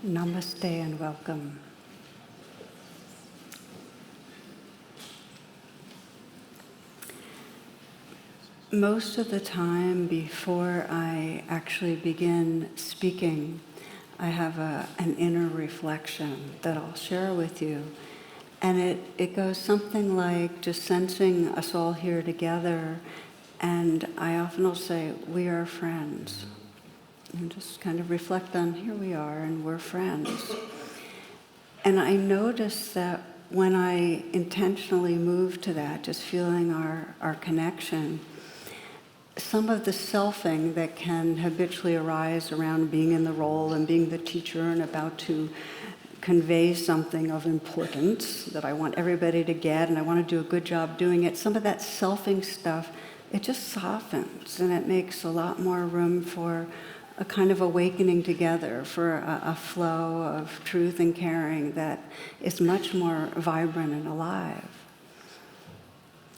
Namaste and welcome. Most of the time before I actually begin speaking, I have an inner reflection that I'll share with you. And it goes something like just sensing us all here together, and I often will say, we are friends. And just kind of reflect on, here we are, and we're friends. And I notice that when I intentionally move to that, just feeling our connection, some of the selfing that can habitually arise around being in the role and being the teacher and about to convey something of importance that I want everybody to get and I want to do a good job doing it, some of that selfing stuff, it just softens and it makes a lot more room for a kind of awakening together, for a flow of truth and caring that is much more vibrant and alive.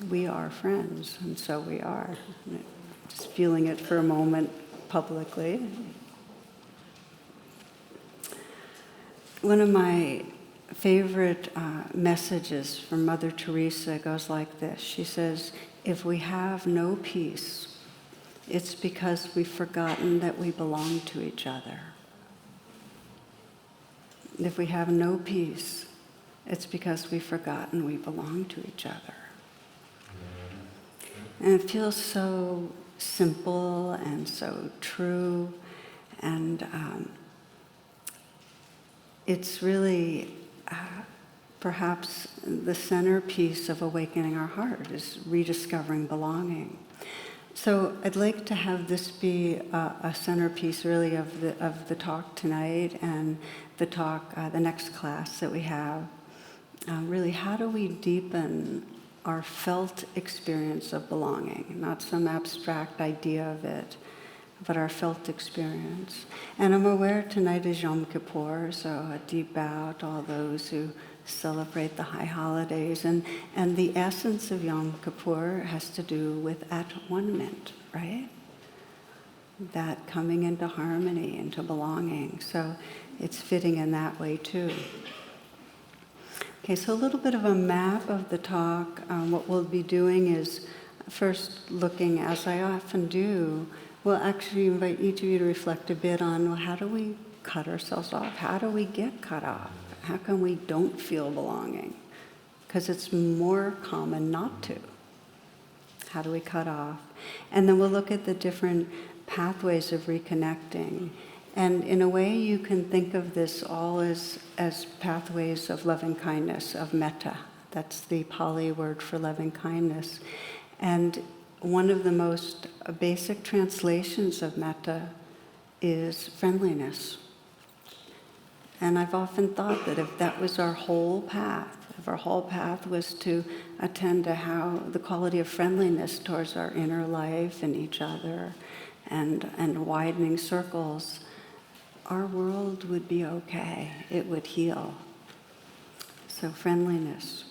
We are friends, and so we are. Just feeling it for a moment publicly. One of my favorite messages from Mother Teresa goes like this. She says, if we have no peace, it's because we've forgotten that we belong to each other. If we have no peace, it's because we've forgotten we belong to each other. And it feels so simple and so true, and it's really perhaps the centerpiece of awakening our heart is rediscovering belonging. So I'd like to have this be a centerpiece really of the talk tonight and the talk, the next class that we have. Really, how do we deepen our felt experience of belonging? Not some abstract idea of it, but our felt experience. And I'm aware tonight is Yom Kippur, so a deep bow to all those who celebrate the high holidays. And the essence of Yom Kippur has to do with at-one-ment, right? That coming into harmony, into belonging. So it's fitting in that way too. Okay, so a little bit of a map of the talk. What we'll be doing is first looking, as I often do, we'll actually invite each of you to reflect a bit on, well, how do we cut ourselves off? How do we get cut off? How come we don't feel belonging? Because it's more common not to. How do we cut off? And then we'll look at the different pathways of reconnecting. And in a way, you can think of this all as pathways of lovingkindness, of Metta. That's the Pali word for lovingkindness. And one of the most basic translations of Metta is friendliness. And I've often thought that if that was our whole path, if our whole path was to attend to how the quality of friendliness towards our inner life and each other and widening circles, our world would be okay. It would heal. So friendliness.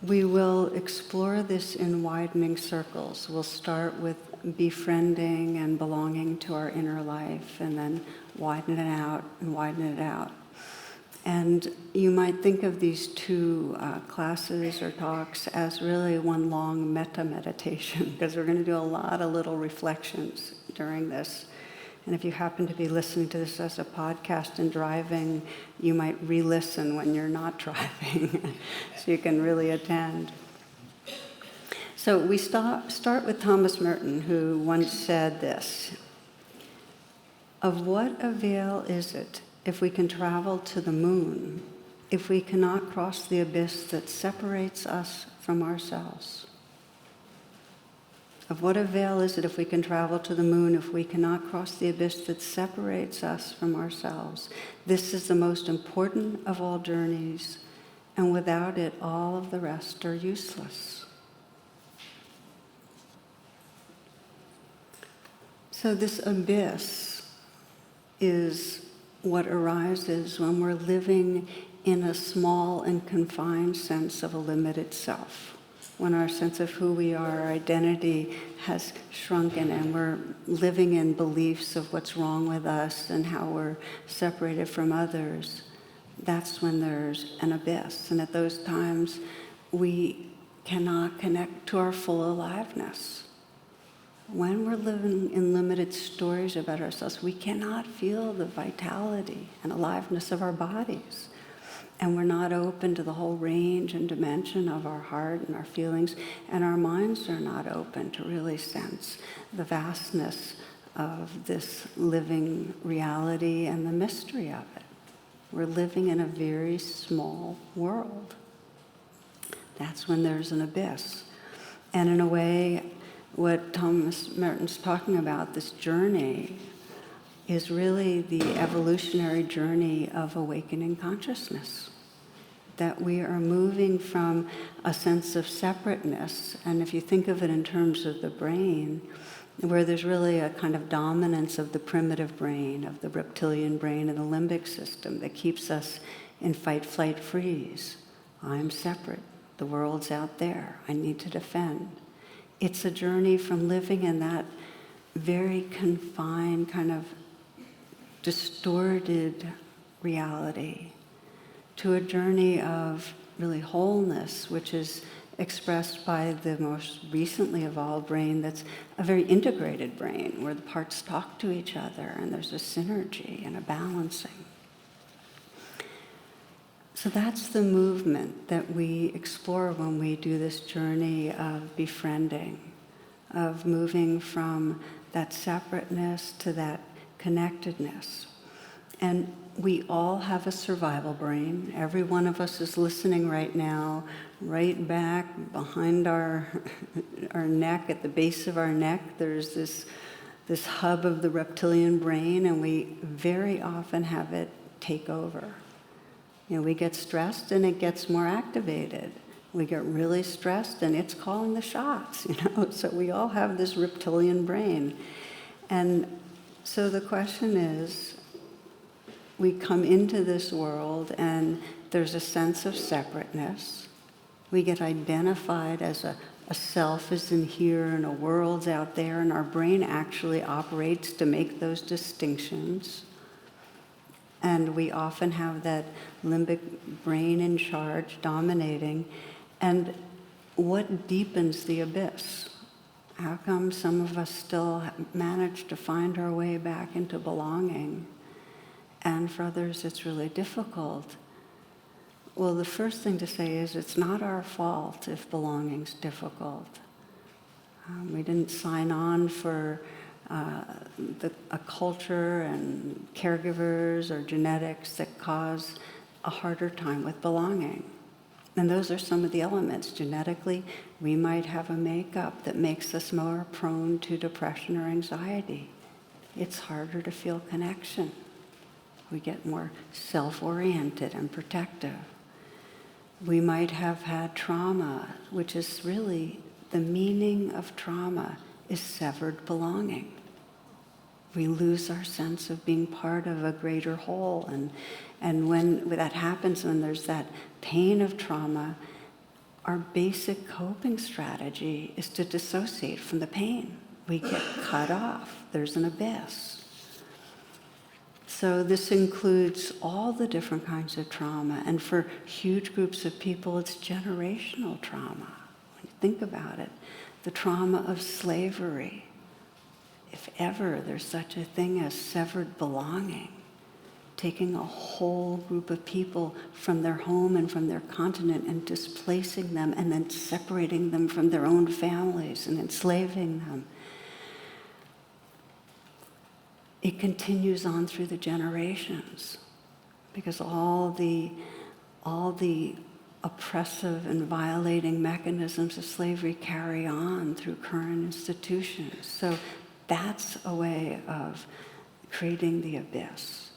We will explore this in widening circles. We'll start with befriending and belonging to our inner life, and then widen it out and widen it out. And you might think of these two classes or talks as really one long metta meditation, because we're going to do a lot of little reflections during this. And if you happen to be listening to this as a podcast and driving, you might re-listen when you're not driving, so you can really attend. So we start with Thomas Merton, who once said this: of what avail is it if we can travel to the moon, if we cannot cross the abyss that separates us from ourselves? Of what avail is it if we can travel to the moon, if we cannot cross the abyss that separates us from ourselves? This is the most important of all journeys, and without it, all of the rest are useless. So this abyss is what arises when we're living in a small and confined sense of a limited self. when our sense of who we are, our identity has shrunken and we're living in beliefs of what's wrong with us and how we're separated from others, that's when there's an abyss. And at those times, we cannot connect to our full aliveness. When we're living in limited stories about ourselves, we cannot feel the vitality and aliveness of our bodies. And we're not open to the whole range and dimension of our heart and our feelings, and our minds are not open to really sense the vastness of this living reality and the mystery of it. We're living in a very small world. That's when there's an abyss. And in a way, what Thomas Merton's talking about, this journey, is really the evolutionary journey of awakening consciousness. That we are moving from a sense of separateness, and if you think of it in terms of the brain, where there's really a kind of dominance of the primitive brain, of the reptilian brain and the limbic system that keeps us in fight, flight, freeze. I'm separate. The world's out there. I need to defend. It's a journey from living in that very confined, kind of distorted reality to a journey of really wholeness, which is expressed by the most recently evolved brain that's a very integrated brain, where the parts talk to each other and there's a synergy and a balancing. So that's the movement that we explore when we do this journey of befriending, of moving from that separateness to that connectedness. And we all have a survival brain. Every one of us is listening right now, right back behind our neck, at the base of our neck, there's this hub of the reptilian brain, and we very often have it take over. We get stressed and it gets more activated. We get really stressed and it's calling the shots, So we all have this reptilian brain. And so the question is, we come into this world and there's a sense of separateness. We get identified as a self is in here and a world's out there, and our brain actually operates to make those distinctions. And we often have that limbic brain in charge, dominating. And what deepens the abyss? How come some of us still manage to find our way back into belonging? And for others, it's really difficult. Well, the first thing to say is it's not our fault if belonging's difficult. We didn't sign on for a culture and caregivers or genetics that cause a harder time with belonging. And those are some of the elements. Genetically, we might have a makeup that makes us more prone to depression or anxiety. It's harder to feel connection. We get more self-oriented and protective. We might have had trauma, which is really the meaning of trauma is severed belonging. We lose our sense of being part of a greater whole. And when that happens, when there's that pain of trauma, our basic coping strategy is to dissociate from the pain. We get cut off. There's an abyss. So this includes all the different kinds of trauma. And for huge groups of people, it's generational trauma. When you think about it, the trauma of slavery, if ever there's such a thing as severed belonging, taking a whole group of people from their home and from their continent and displacing them and then separating them from their own families and enslaving them. It continues on through the generations because all the oppressive and violating mechanisms of slavery carry on through current institutions. So that's a way of creating the abyss.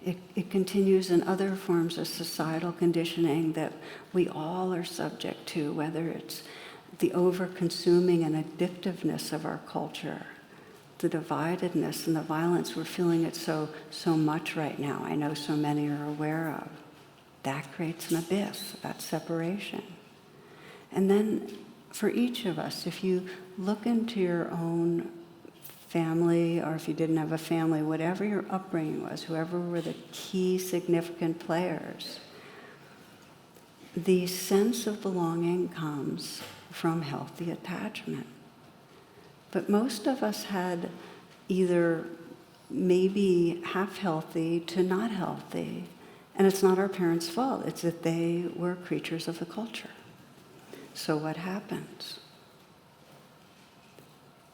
It continues in other forms of societal conditioning that we all are subject to, whether it's the over-consuming and addictiveness of our culture, the dividedness and the violence. We're feeling it so much right now. I know so many are aware of. That creates an abyss, that separation. And then for each of us, if you look into your own family, or if you didn't have a family, whatever your upbringing was, whoever were the key significant players, the sense of belonging comes from healthy attachment. But most of us had either maybe half healthy to not healthy, and it's not our parents' fault, it's that they were creatures of the culture. So what happens?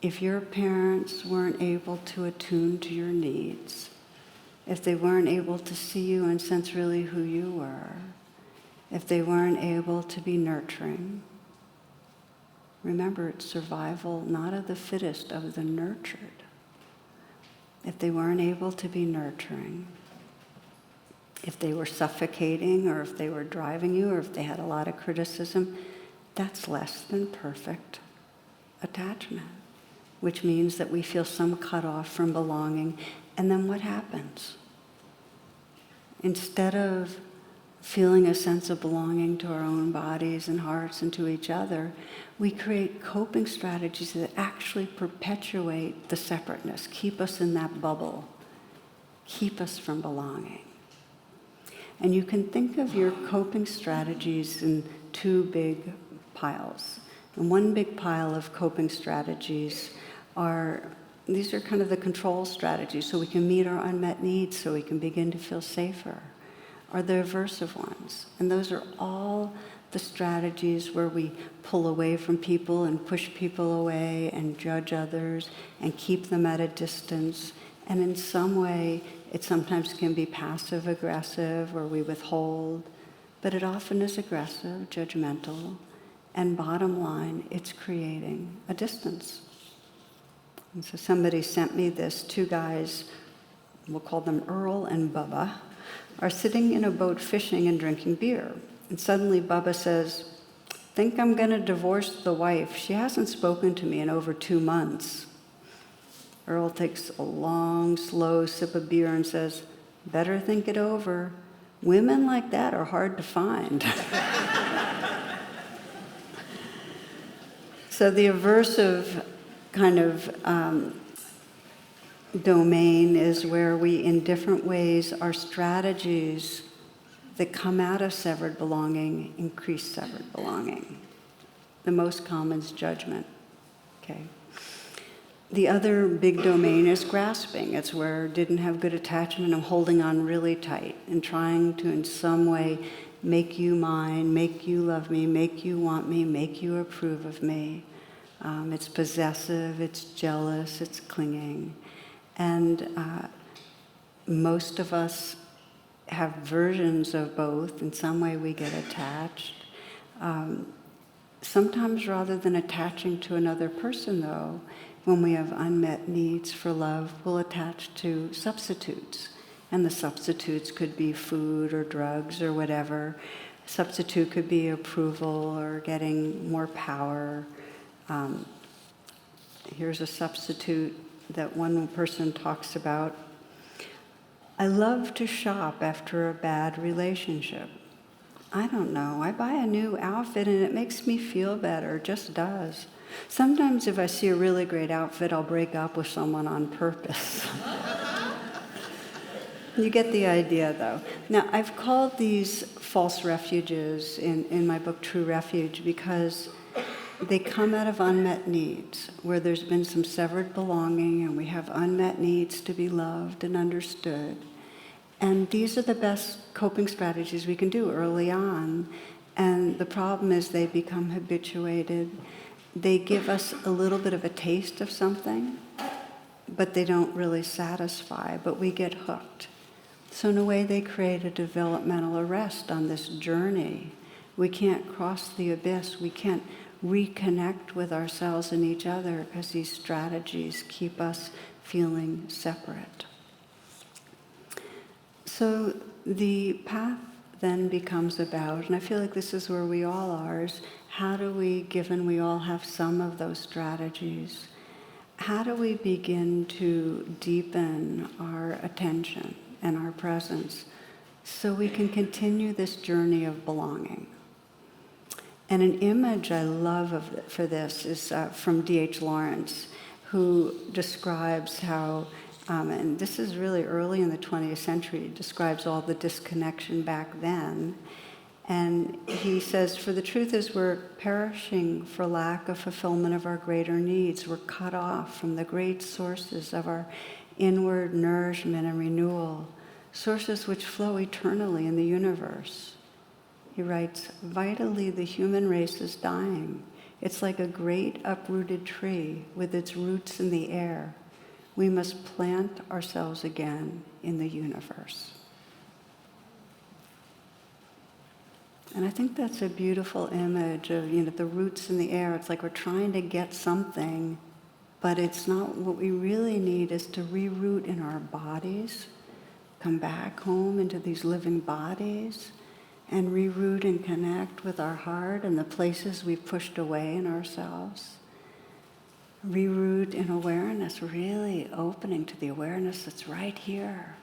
If your parents weren't able to attune to your needs, if they weren't able to see you and sense really who you were, if they weren't able to be nurturing, remember, it's survival not of the fittest, of the nurtured. If they weren't able to be nurturing, if they were suffocating, or if they were driving you, or if they had a lot of criticism, that's less than perfect attachment, which means that we feel some cutoff from belonging. And then what happens? Instead of feeling a sense of belonging to our own bodies and hearts and to each other, we create coping strategies that actually perpetuate the separateness, keep us in that bubble, keep us from belonging. And you can think of your coping strategies in two big piles. And one big pile of coping strategies these are kind of the control strategies, so we can meet our unmet needs, so we can begin to feel safer, are the aversive ones. And those are all the strategies where we pull away from people and push people away and judge others and keep them at a distance. And in some way, it sometimes can be passive-aggressive, or we withhold, but it often is aggressive, judgmental, and bottom line, it's creating a distance. And so somebody sent me this. Two guys, we'll call them Earl and Bubba, are sitting in a boat fishing and drinking beer. And suddenly Bubba says, "Think I'm going to divorce the wife. She hasn't spoken to me in over 2 months." Earl takes a long, slow sip of beer and says, "Better think it over. Women like that are hard to find." So the aversive kind of domain is where we, in different ways, our strategies that come out of severed belonging increase severed belonging. The most common is judgment. Okay. The other big domain is grasping. It's where didn't have good attachment, I'm holding on really tight and trying to in some way make you mine, make you love me, make you want me, make you approve of me. It's possessive, it's jealous, it's clinging. And most of us have versions of both. In some way we get attached. Sometimes rather than attaching to another person, though, when we have unmet needs for love, we'll attach to substitutes. And the substitutes could be food or drugs or whatever. A substitute could be approval or getting more power. Here's a substitute that one person talks about. "I love to shop after a bad relationship. I don't know, I buy a new outfit and it makes me feel better, just does. Sometimes if I see a really great outfit, I'll break up with someone on purpose." You get the idea, though. Now, I've called these false refuges in my book, True Refuge, because they come out of unmet needs, where there's been some severed belonging and we have unmet needs to be loved and understood. And these are the best coping strategies we can do early on. And the problem is they become habituated. They give us a little bit of a taste of something, but they don't really satisfy, but we get hooked. So in a way, they create a developmental arrest on this journey. We can't cross the abyss. We can't reconnect with ourselves and each other because these strategies keep us feeling separate. So the path then becomes about, and I feel like this is where we all are, is how do we, given we all have some of those strategies, how do we begin to deepen our attention and our presence so we can continue this journey of belonging? And an image I love for this is from D.H. Lawrence, who describes how, and this is really early in the 20th century, describes all the disconnection back then. And he says, for the truth is we're perishing for lack of fulfillment of our greater needs. We're cut off from the great sources of our inward nourishment and renewal, sources which flow eternally in the universe. He writes, vitally the human race is dying. It's like a great uprooted tree with its roots in the air. We must plant ourselves again in the universe. And I think that's a beautiful image of, the roots in the air. It's like we're trying to get something, but it's not. What we really need is to reroot in our bodies, come back home into these living bodies, and reroot and connect with our heart and the places we've pushed away in ourselves. Reroot in awareness, really opening to the awareness that's right here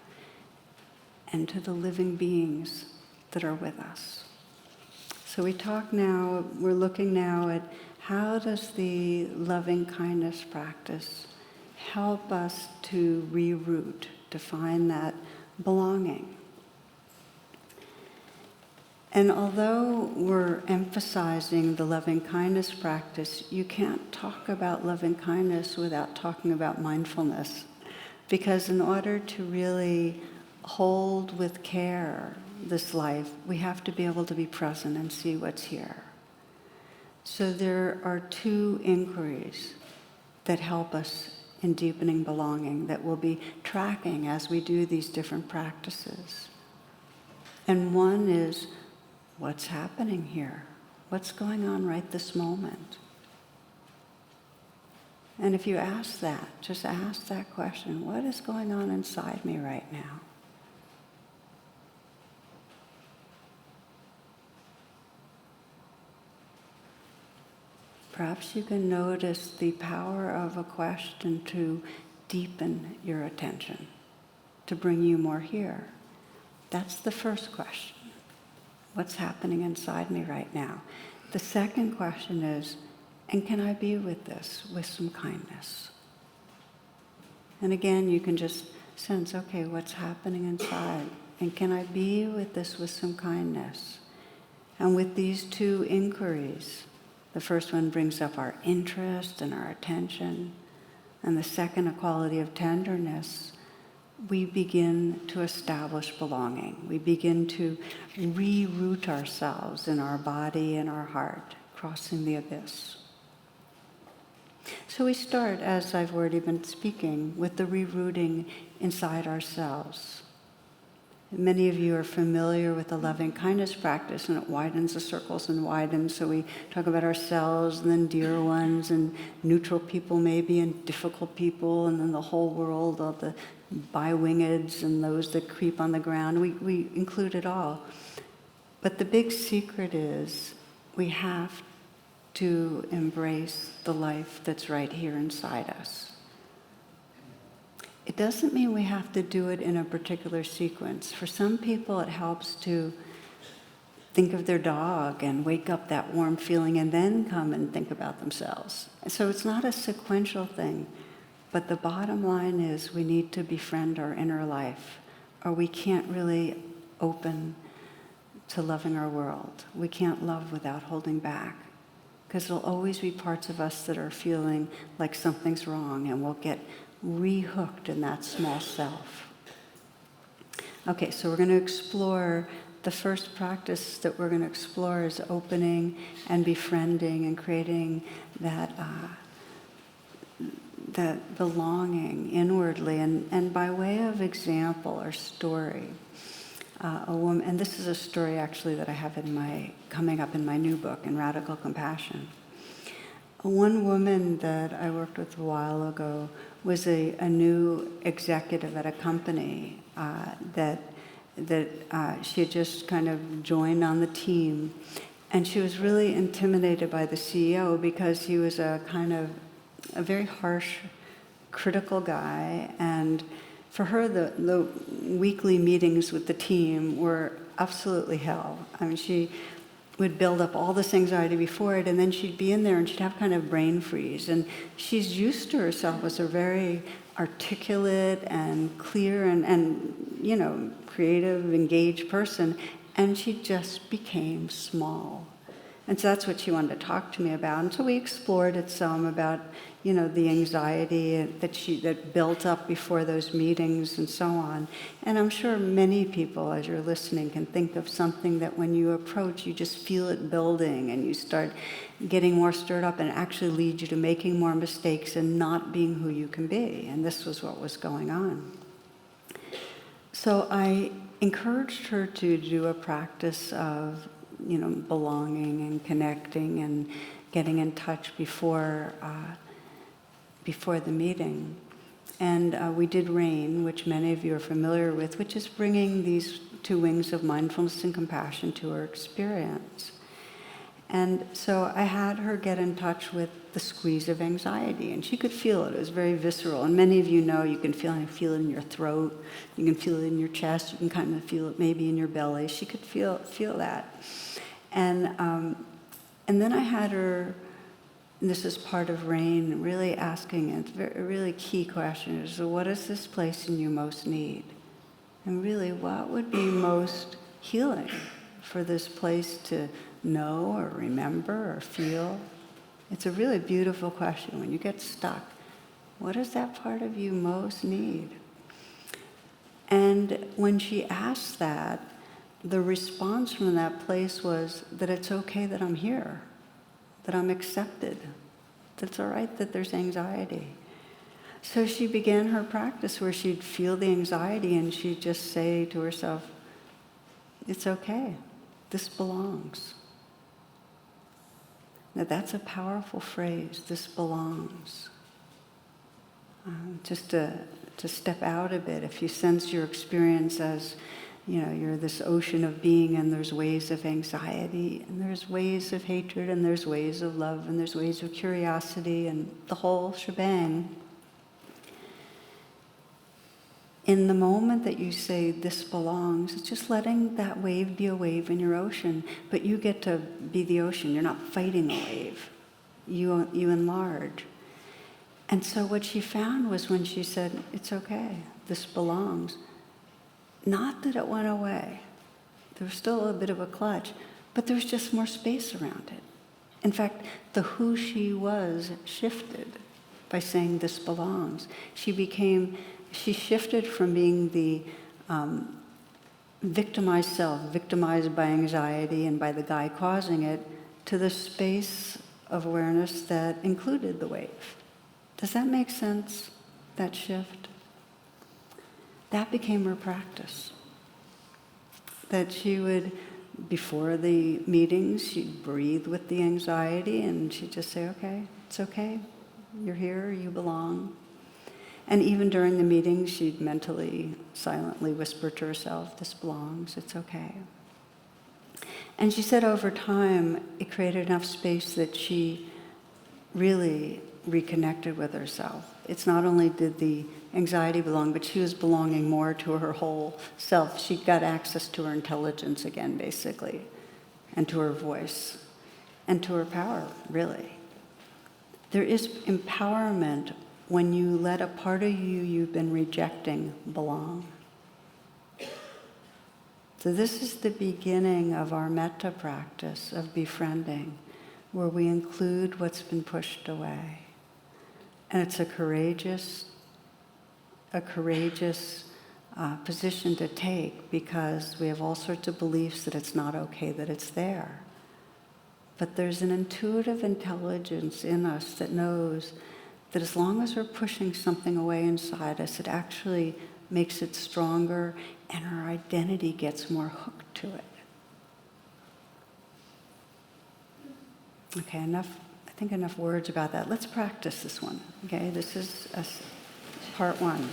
and to the living beings that are with us. So we're looking now at how does the loving kindness practice help us to reroot, to find that belonging. And although we're emphasizing the loving kindness practice, you can't talk about loving kindness without talking about mindfulness. Because in order to really hold with care this life, we have to be able to be present and see what's here. So there are two inquiries that help us in deepening belonging that we'll be tracking as we do these different practices. And one is, what's happening here? What's going on right this moment? And if you ask that, just ask that question, what is going on inside me right now? Perhaps you can notice the power of a question to deepen your attention, to bring you more here. That's the first question. What's happening inside me right now? The second question is, and can I be with this with some kindness? And again, you can just sense, okay, what's happening inside? And can I be with this with some kindness? And with these two inquiries, the first one brings up our interest and our attention, and the second, a quality of tenderness, we begin to establish belonging. We begin to reroot ourselves in our body and our heart, crossing the abyss. So we start, as I've already been speaking, with the rerooting inside ourselves. Many of you are familiar with the loving kindness practice, and it widens the circles and widens. So we talk about ourselves, and then dear ones, and neutral people maybe, and difficult people, and then the whole world, all the bi-wingeds and those that creep on the ground. We include it all. But the big secret is we have to embrace the life that's right here inside us. It doesn't mean we have to do it in a particular sequence. For some people, it helps to think of their dog and wake up that warm feeling and then come and think about themselves. So it's not a sequential thing, but the bottom line is we need to befriend our inner life, or we can't really open to loving our world. We can't love without holding back, because there'll always be parts of us that are feeling like something's wrong, and we'll get rehooked in that small self. Okay, so we're going to explore, the first practice that we're going to explore is opening and befriending and creating that belonging inwardly. And by way of example or story, a woman, and this is a story actually that I have coming up in my new book, in Radical Compassion. One woman that I worked with a while ago was a new executive at a company that she had just kind of joined on the team. And she was really intimidated by the CEO because he was a very harsh, critical guy. And for her, the weekly meetings with the team were absolutely hell. I mean, would build up all this anxiety before it, and then she'd be in there and she'd have kind of brain freeze. And she's used to herself as a very articulate and clear and you know, creative, engaged person, and she just became small. And so that's what she wanted to talk to me about. And so we explored it some about, you know, the anxiety that built up before those meetings and so on. And I'm sure many people, as you're listening, can think of something that when you approach, you just feel it building and you start getting more stirred up, and it actually leads you to making more mistakes and not being who you can be. And this was what was going on. So I encouraged her to do a practice of, you know, belonging and connecting and getting in touch before the meeting. And we did RAIN, which many of you are familiar with, which is bringing these two wings of mindfulness and compassion to her experience. And so I had her get in touch with the squeeze of anxiety, and she could feel it. It was very visceral. And many of you know you can feel it in your throat, you can feel it in your chest, you can kind of feel it maybe in your belly. She could feel that. And then I had her, and this is part of RAIN, really asking, it's a really key question, is so what is this place in you most need? And really, what would be most healing for this place to know or remember or feel? It's a really beautiful question. When you get stuck, what does that part of you most need? And when she asked that, the response from that place was that it's okay that I'm here, that I'm accepted, that it's all right that there's anxiety. So she began her practice where she'd feel the anxiety and she'd just say to herself, it's okay, this belongs. Now that's a powerful phrase, this belongs. Just to step out a bit, if you sense your experience as, you know, you're this ocean of being and there's waves of anxiety and there's waves of hatred and there's waves of love and there's waves of curiosity and the whole shebang. In the moment that you say this belongs, it's just letting that wave be a wave in your ocean, but you get to be the ocean. You're not fighting a wave. You enlarge. And so what she found was when she said, it's okay, this belongs, not that it went away. There was still a bit of a clutch, but there was just more space around it. In fact, the who she was shifted by saying this belongs. She shifted from being the victimized self, victimized by anxiety and by the guy causing it, to the space of awareness that included the wave. Does that make sense, that shift? That became her practice. That she would, before the meetings, she'd breathe with the anxiety and she'd just say, okay, it's okay, you're here, you belong. And even during the meetings, she'd mentally, silently whisper to herself, this belongs, it's okay. And she said over time, it created enough space that she really reconnected with herself. It's not only did the anxiety belong, but she was belonging more to her whole self. She got access to her intelligence again, basically, and to her voice, and to her power, really. There is empowerment when you let a part of you you've been rejecting belong. So this is the beginning of our Metta practice of befriending, where we include what's been pushed away. And it's a courageous position to take, because we have all sorts of beliefs that it's not okay that it's there. But there's an intuitive intelligence in us that knows that as long as we're pushing something away inside us, it actually makes it stronger and our identity gets more hooked to it. Okay, enough words about that. Let's practice this one. Okay, this is part one.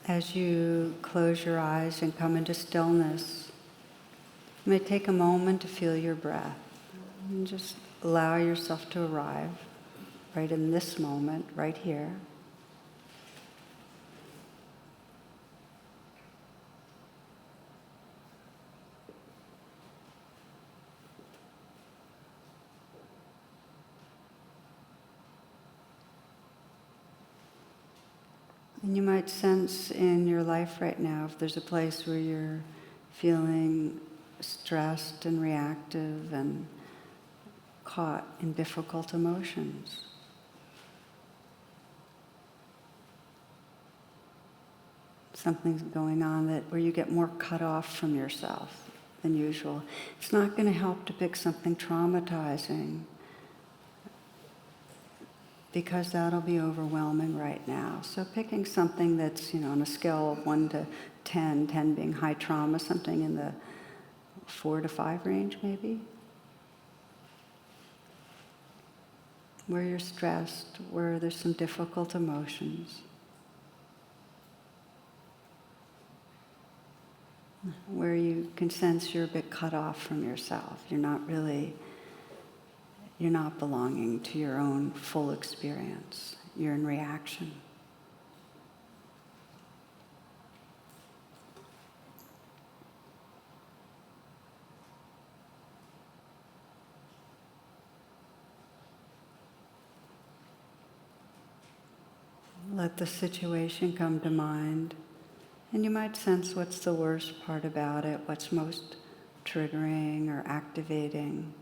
As you close your eyes and come into stillness, you may take a moment to feel your breath and just allow yourself to arrive right in this moment, right here. And you might sense in your life right now if there's a place where you're feeling stressed and reactive and caught in difficult emotions. Something's going on where you get more cut off from yourself than usual. It's not going to help to pick something traumatizing, because that'll be overwhelming right now. So picking something that's, on a scale of 1 to 10, 10 being high trauma, something in the 4 to 5 range maybe, where you're stressed, where there's some difficult emotions, where you can sense you're a bit cut off from yourself. You're not belonging to your own full experience. You're in reaction. Let the situation come to mind, and you might sense what's the worst part about it, what's most triggering or activating.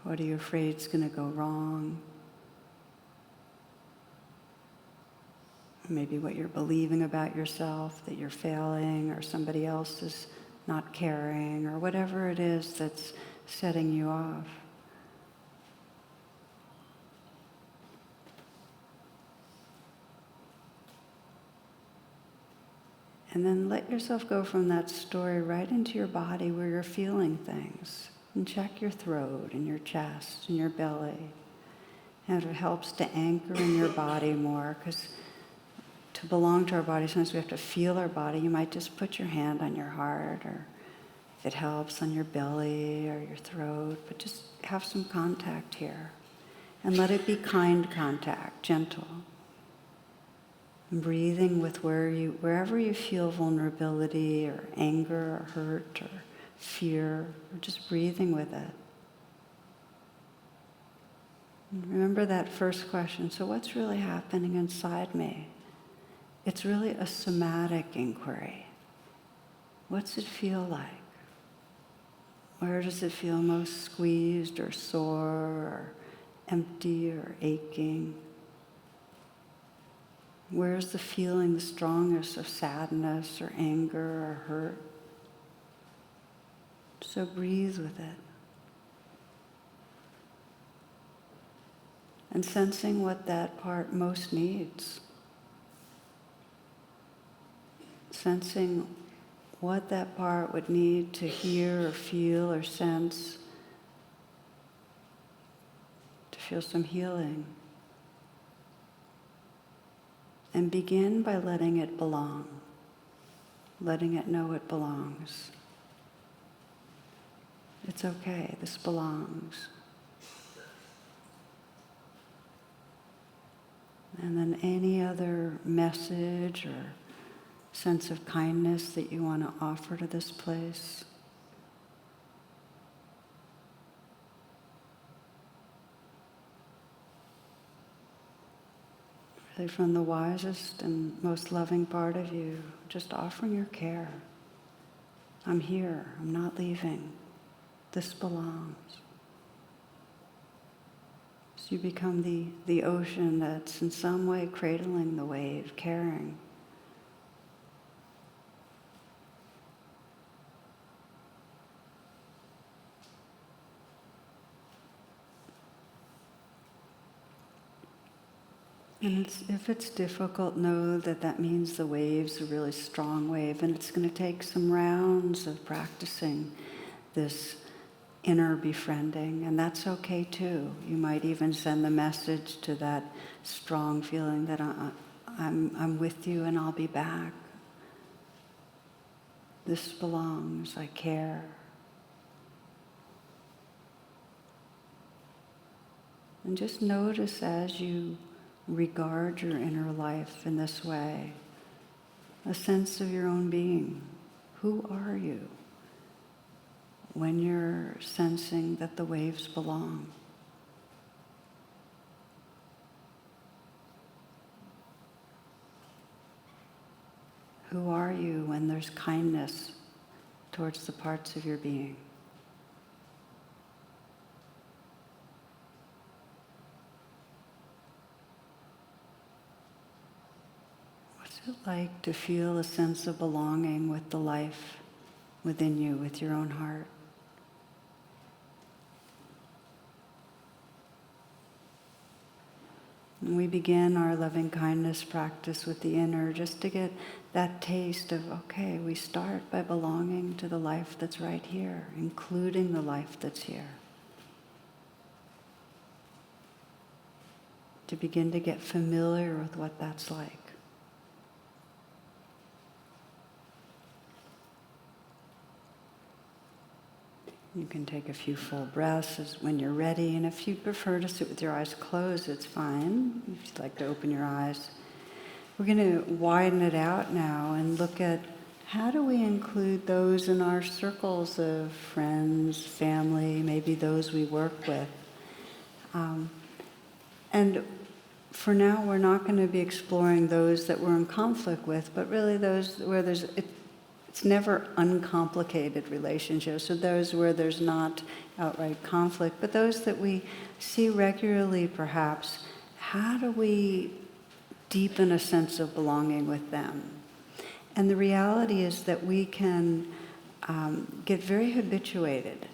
What are you afraid is going to go wrong? Maybe what you're believing about yourself, that you're failing, or somebody else is not caring, or whatever it is that's setting you off. And then let yourself go from that story right into your body where you're feeling things. And check your throat and your chest and your belly. And it helps to anchor in your body more, because to belong to our body, sometimes we have to feel our body. You might just put your hand on your heart, or if it helps, on your belly or your throat, but just have some contact here. And let it be kind contact, gentle. And breathing with wherever you feel vulnerability or anger or hurt or fear, or just breathing with it. And remember that first question, so what's really happening inside me? It's really a somatic inquiry. What's it feel like? Where does it feel most squeezed or sore or empty or aching? Where's the feeling the strongest of sadness or anger or hurt? So breathe with it. And sensing what that part most needs. Sensing what that part would need to hear or feel or sense to feel some healing. And begin by letting it belong, letting it know it belongs. It's okay, this belongs. And then any other message or sense of kindness that you want to offer to this place. Really from the wisest and most loving part of you, just offering your care. I'm here, I'm not leaving. This belongs. So you become the ocean that's in some way cradling the wave, caring. And if it's difficult, know that means the wave's a really strong wave, and it's going to take some rounds of practicing this inner befriending, and that's okay too. You might even send the message to that strong feeling that I'm with you and I'll be back. This belongs, I care. And just notice as you regard your inner life in this way, a sense of your own being. Who are you when you're sensing that the waves belong? Who are you when there's kindness towards the parts of your being? What's it like to feel a sense of belonging with the life within you, with your own heart? And we begin our loving kindness practice with the inner, just to get that taste of, okay, we start by belonging to the life that's right here, including the life that's here. To begin to get familiar with what that's like. You can take a few full breaths when you're ready, and if you prefer to sit with your eyes closed, it's fine. If you'd like to open your eyes. We're going to widen it out now and look at how do we include those in our circles of friends, family, maybe those we work with. And for now, we're not going to be exploring those that we're in conflict with, but really those where it's never uncomplicated relationships, so those where there's not outright conflict, but those that we see regularly perhaps, how do we deepen a sense of belonging with them? And the reality is that we can get very habituated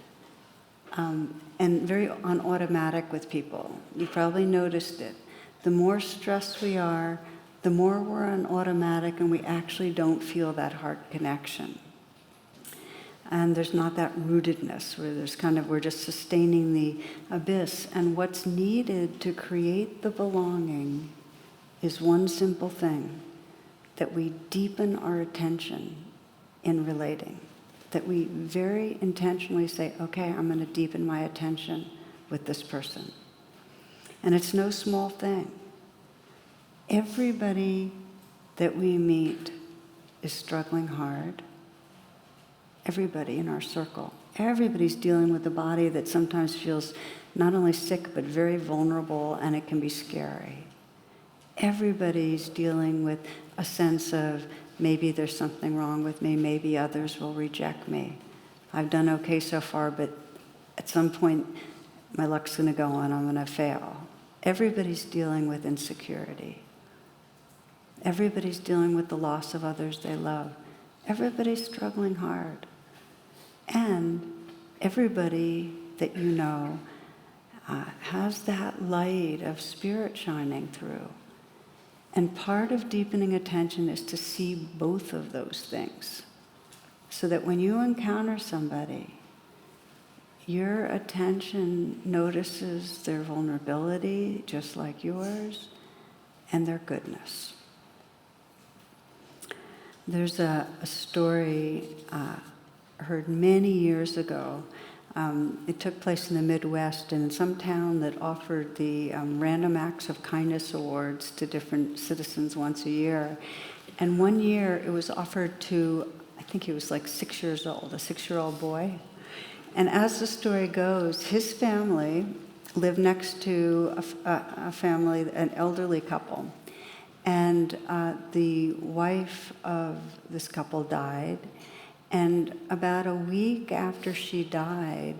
and very on automatic with people. You probably noticed it. The more stressed we are, the more we're on automatic and we actually don't feel that heart connection. And there's not that rootedness where there's we're just sustaining the abyss. And what's needed to create the belonging is one simple thing, that we deepen our attention in relating. That we very intentionally say, okay, I'm going to deepen my attention with this person. And it's no small thing. Everybody that we meet is struggling hard. Everybody in our circle. Everybody's dealing with a body that sometimes feels not only sick, but very vulnerable, and it can be scary. Everybody's dealing with a sense of maybe there's something wrong with me, maybe others will reject me. I've done okay so far, but at some point my luck's going to go and I'm going to fail. Everybody's dealing with insecurity. Everybody's dealing with the loss of others they love. Everybody's struggling hard. And everybody that you know has that light of spirit shining through. And part of deepening attention is to see both of those things. So that when you encounter somebody, your attention notices their vulnerability, just like yours, and their goodness. There's a story heard many years ago. It took place in the Midwest in some town that offered the Random Acts of Kindness Awards to different citizens once a year. And one year it was offered to, I think he was like 6 years old, a 6-year-old boy. And as the story goes, his family lived next to a family, an elderly couple. And the wife of this couple died. And about a week after she died,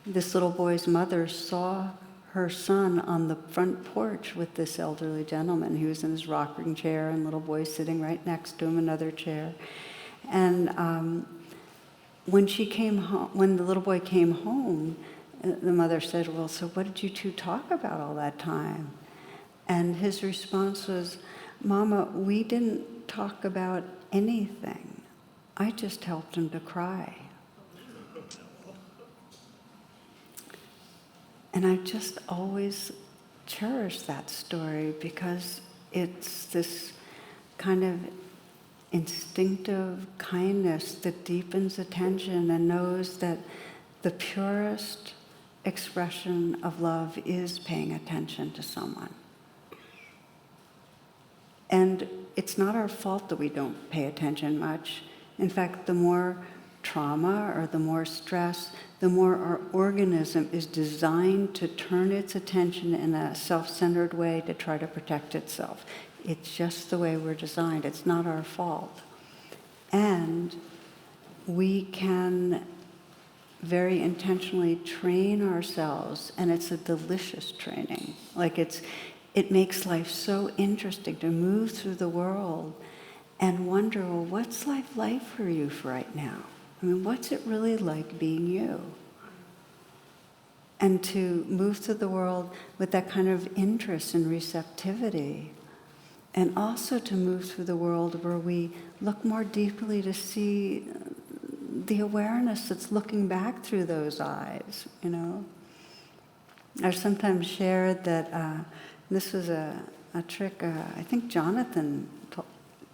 this little boy's mother saw her son on the front porch with this elderly gentleman. He was in his rocking chair, and little boy sitting right next to him, another chair. And when the little boy came home, the mother said, "Well, so what did you two talk about all that time?" And his response was, "Mama, we didn't talk about anything. I just helped him to cry." And I just always cherish that story because it's this kind of instinctive kindness that deepens attention and knows that the purest expression of love is paying attention to someone. And it's not our fault that we don't pay attention much. In fact, the more trauma or the more stress, the more our organism is designed to turn its attention in a self-centered way to try to protect itself. It's just the way we're designed. It's not our fault. And we can very intentionally train ourselves, and it's a delicious training. Like it makes life so interesting to move through the world and wonder, well, what's life like for you right now? I mean, what's it really like being you? And to move through the world with that kind of interest and receptivity. And also to move through the world where we look more deeply to see the awareness that's looking back through those eyes, you know. I've sometimes shared that this was a trick I think Jonathan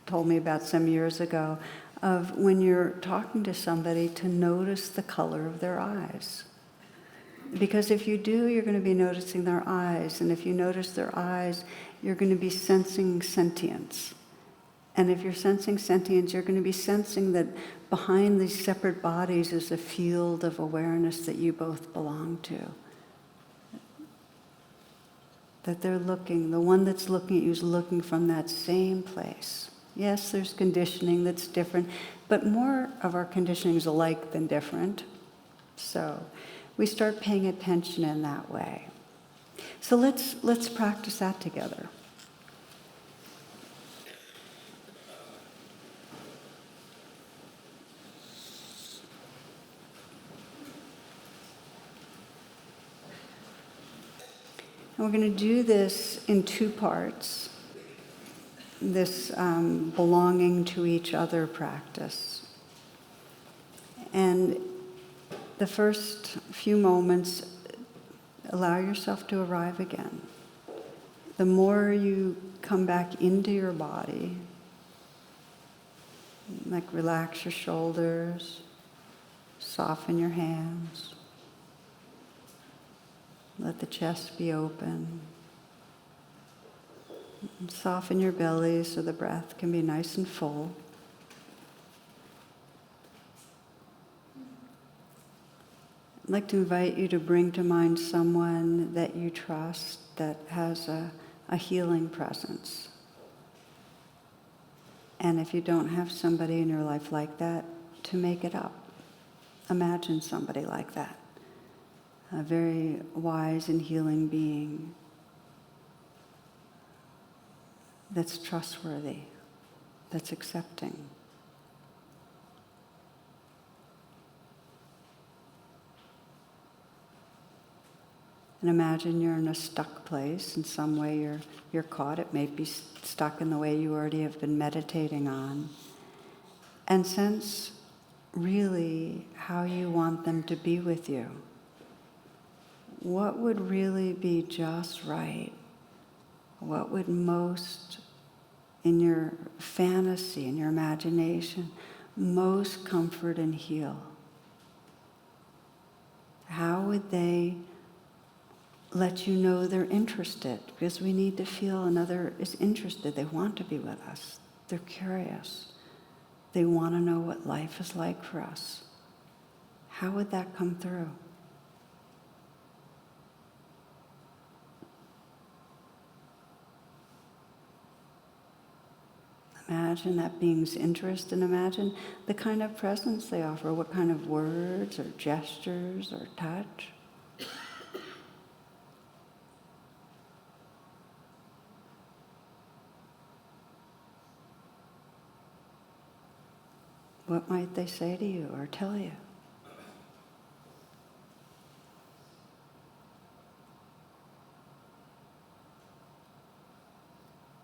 told me about some years ago, of when you're talking to somebody to notice the color of their eyes. Because if you do, you're going to be noticing their eyes. And if you notice their eyes, you're going to be sensing sentience. And if you're sensing sentience, you're going to be sensing that behind these separate bodies is a field of awareness that you both belong to. That they're looking, the one that's looking at you is looking from that same place. Yes, there's conditioning that's different, but more of our conditioning is alike than different. So we start paying attention in that way. So let's practice that together. And we're going to do this in two parts. This belonging to each other practice. And the first few moments, allow yourself to arrive again. The more you come back into your body, like relax your shoulders, soften your hands, let the chest be open. And soften your belly so the breath can be nice and full. I'd like to invite you to bring to mind someone that you trust that has a healing presence. And if you don't have somebody in your life like that, to make it up. Imagine somebody like that. A very wise and healing being that's trustworthy, that's accepting. And imagine you're in a stuck place. In some way you're caught. It may be stuck in the way you already have been meditating on. And sense really how you want them to be with you. What would really be just right? What would most, in your fantasy, in your imagination, most comfort and heal? How would they let you know they're interested? Because we need to feel another is interested. They want to be with us. They're curious. They want to know what life is like for us. How would that come through? Imagine that being's interest, and imagine the kind of presence they offer, what kind of words or gestures or touch. What might they say to you or tell you?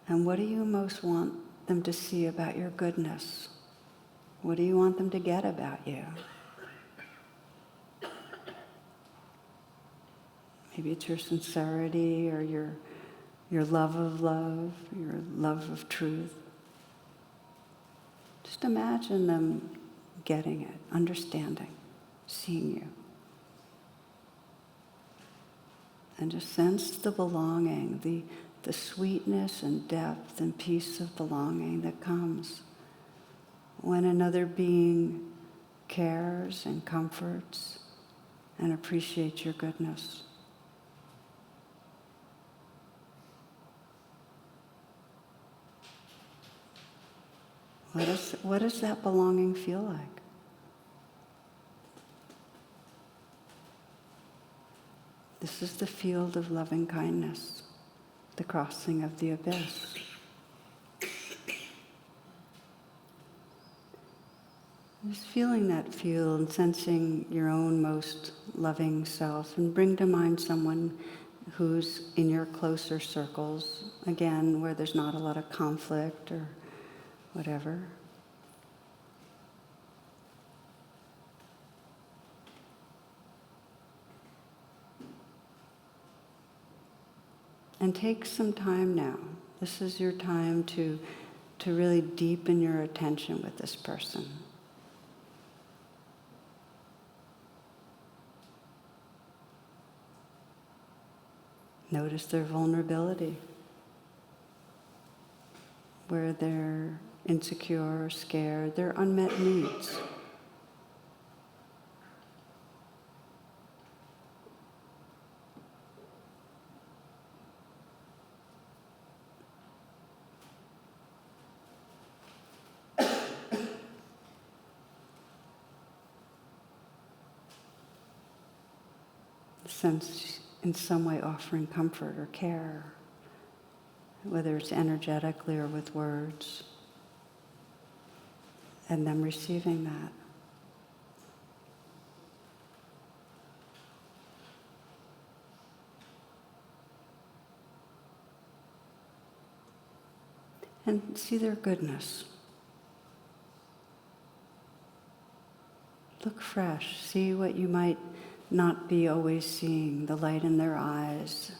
And what do you most want them to see about your goodness? What do you want them to get about you? Maybe it's your sincerity or your love of love, your love of truth. Just imagine them getting it, understanding, seeing you. And just sense the belonging, the sweetness and depth and peace of belonging that comes when another being cares and comforts and appreciates your goodness. What does that belonging feel like? This is the field of loving kindness, the crossing of the abyss. Just feeling that field and sensing your own most loving self, and bring to mind someone who's in your closer circles, again, where there's not a lot of conflict or whatever. And take some time now. This is your time to really deepen your attention with this person. Notice their vulnerability, where they're insecure or scared, their unmet needs. Sense in some way offering comfort or care, whether it's energetically or with words, and them receiving that. And see their goodness. Look fresh, see what you might not be always seeing, the light in their eyes,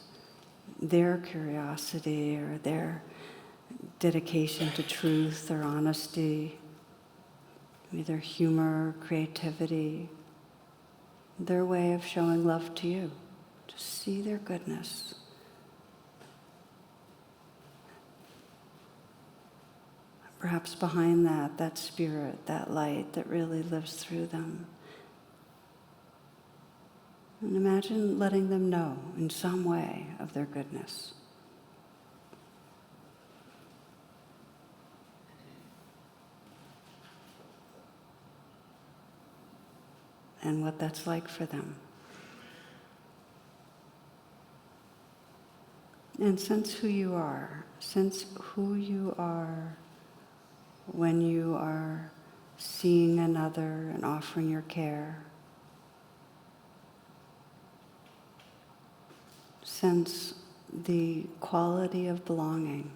their curiosity or their dedication to truth or honesty, their humor, creativity, their way of showing love to you. Just see their goodness. Perhaps behind that spirit, that light that really lives through them. And imagine letting them know in some way of their goodness. And what that's like for them. And sense who you are. Sense who you are when you are seeing another and offering your care. Sense the quality of belonging.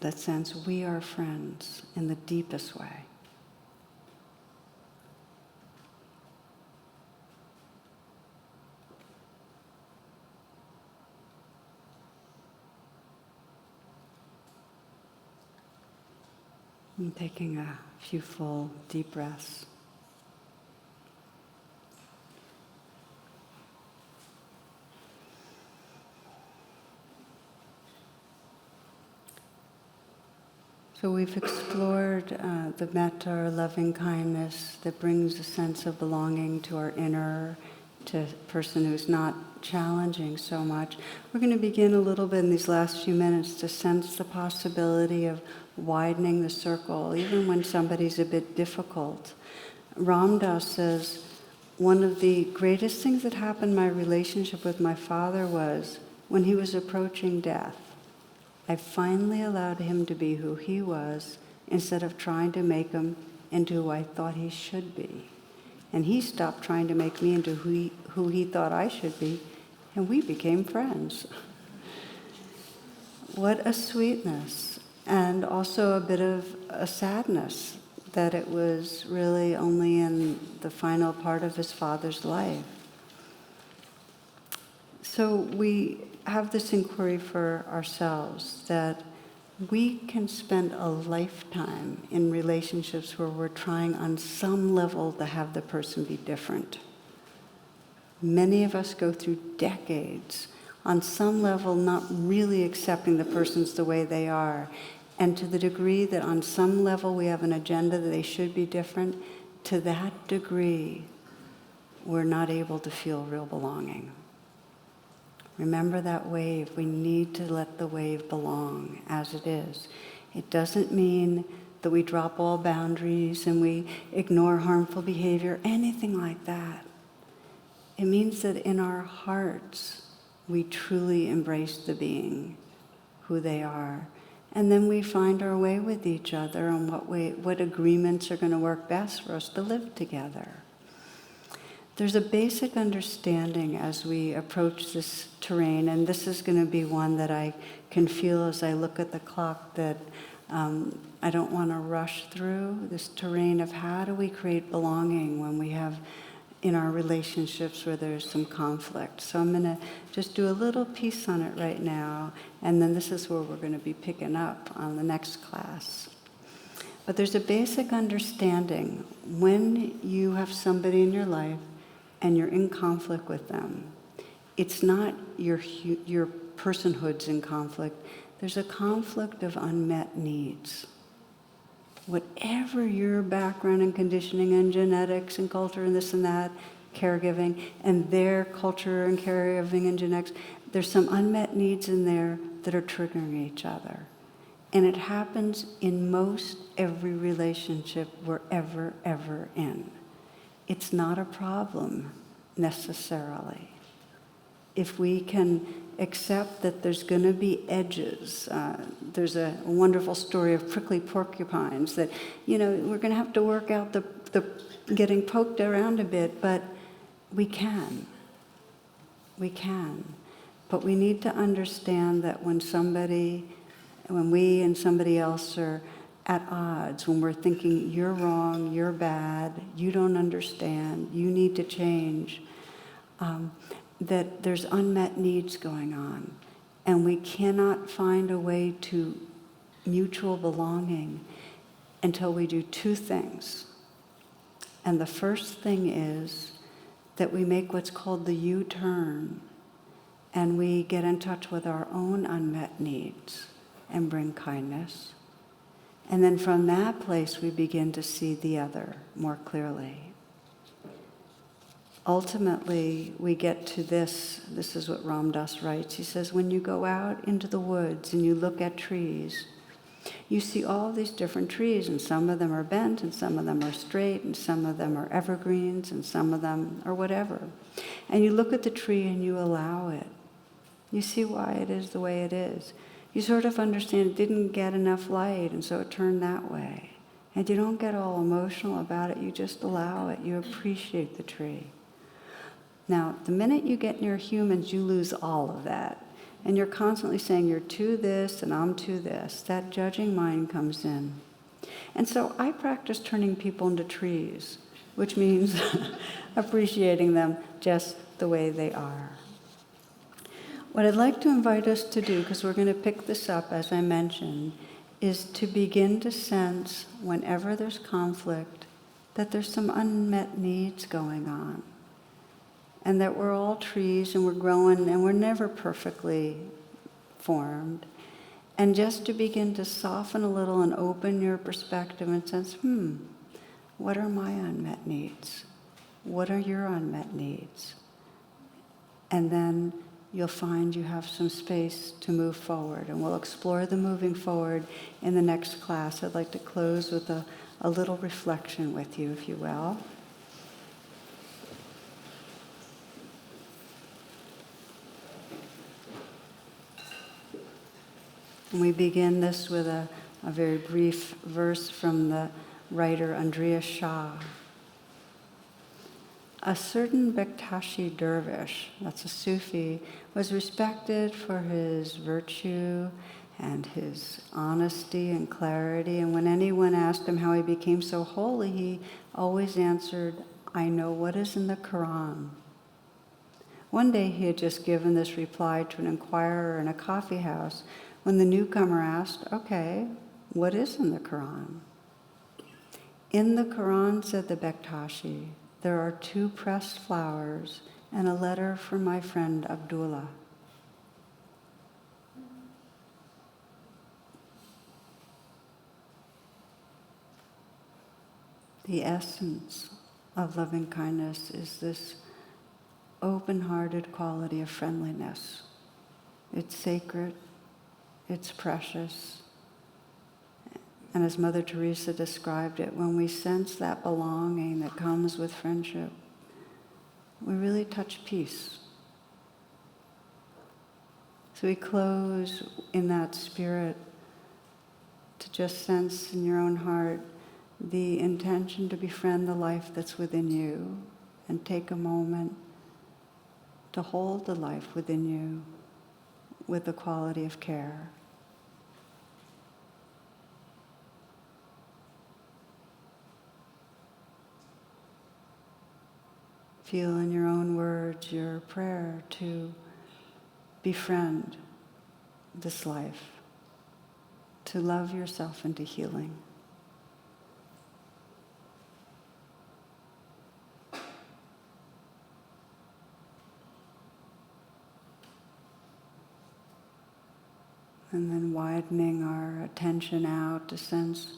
That sense we are friends in the deepest way. And taking a few full deep breaths. So we've explored the metta, or loving kindness, that brings a sense of belonging to our inner, to a person who's not challenging so much. We're going to begin a little bit in these last few minutes to sense the possibility of widening the circle, even when somebody's a bit difficult. Ram Dass says, one of the greatest things that happened in my relationship with my father was when he was approaching death. I finally allowed him to be who he was instead of trying to make him into who I thought he should be. And he stopped trying to make me into who he thought I should be, and we became friends. What a sweetness, and also a bit of a sadness that it was really only in the final part of his father's life. So we have this inquiry for ourselves that we can spend a lifetime in relationships where we're trying on some level to have the person be different. Many of us go through decades on some level not really accepting the persons the way they are. And to the degree that on some level we have an agenda that they should be different, to that degree we're not able to feel real belonging. Remember that wave. We need to let the wave belong as it is. It doesn't mean that we drop all boundaries and we ignore harmful behavior, anything like that. It means that in our hearts, we truly embrace the being, who they are. And then we find our way with each other on what agreements are going to work best for us to live together. There's a basic understanding as we approach this terrain, and this is going to be one that I can feel as I look at the clock, that I don't want to rush through this terrain of how do we create belonging when we have in our relationships where there's some conflict. So I'm going to just do a little piece on it right now, and then this is where we're going to be picking up on the next class. But there's a basic understanding when you have somebody in your life and you're in conflict with them. It's not your personhood's in conflict. There's a conflict of unmet needs. Whatever your background and conditioning and genetics and culture and this and that, caregiving, and their culture and caregiving and genetics, there's some unmet needs in there that are triggering each other. And it happens in most every relationship we're ever in. It's not a problem necessarily. If we can accept that there's going to be edges. There's a wonderful story of prickly porcupines that, we're going to have to work out the getting poked around a bit, but we can. We can. But we need to understand that when we and somebody else are at odds, when we're thinking, you're wrong, you're bad, you don't understand, you need to change, that there's unmet needs going on. And we cannot find a way to mutual belonging until we do two things. And the first thing is that we make what's called the U-turn, and we get in touch with our own unmet needs and bring kindness. And then from that place, we begin to see the other more clearly. Ultimately, we get to this is what Ram Dass writes. He says, when you go out into the woods and you look at trees, you see all these different trees, and some of them are bent, and some of them are straight, and some of them are evergreens, and some of them are whatever. And you look at the tree and you allow it. You see why it is the way it is. You sort of understand it didn't get enough light, and so it turned that way. And you don't get all emotional about it, you just allow it. You appreciate the tree. Now, the minute you get near humans, you lose all of that. And you're constantly saying, you're to this and I'm to this. That judging mind comes in. And so I practice turning people into trees, which means appreciating them just the way they are. What I'd like to invite us to do, because we're going to pick this up, as I mentioned, is to begin to sense, whenever there's conflict, that there's some unmet needs going on. And that we're all trees and we're growing and we're never perfectly formed. And just to begin to soften a little and open your perspective and sense, what are my unmet needs? What are your unmet needs? And then you'll find you have some space to move forward. And we'll explore the moving forward in the next class. I'd like to close with a little reflection with you, if you will. And we begin this with a very brief verse from the writer Andrea Shah. A certain Bektashi dervish, that's a Sufi, was respected for his virtue and his honesty and clarity. And when anyone asked him how he became so holy, he always answered, I know what is in the Quran. One day he had just given this reply to an inquirer in a coffee house when the newcomer asked, "Okay, what is in the Quran?" "In the Quran," said the Bektashi, "there are 2 pressed flowers and a letter from my friend Abdullah." The essence of loving kindness is this open-hearted quality of friendliness. It's sacred, it's precious. And as Mother Teresa described it, when we sense that belonging that comes with friendship, we really touch peace. So we close in that spirit to just sense in your own heart the intention to befriend the life that's within you, and take a moment to hold the life within you with the quality of care. Feel in your own words your prayer to befriend this life, to love yourself into healing. And then widening our attention out to sense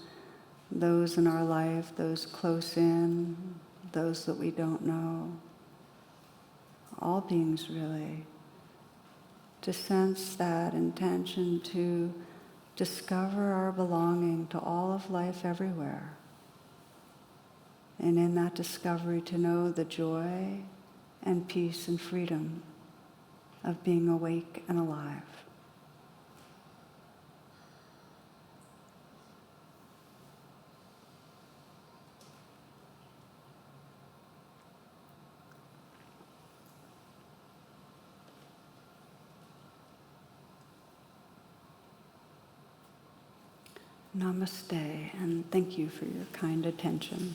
those in our life, those close in, those that we don't know, all beings really, to sense that intention to discover our belonging to all of life everywhere. And in that discovery to know the joy and peace and freedom of being awake and alive. Namaste, and thank you for your kind attention.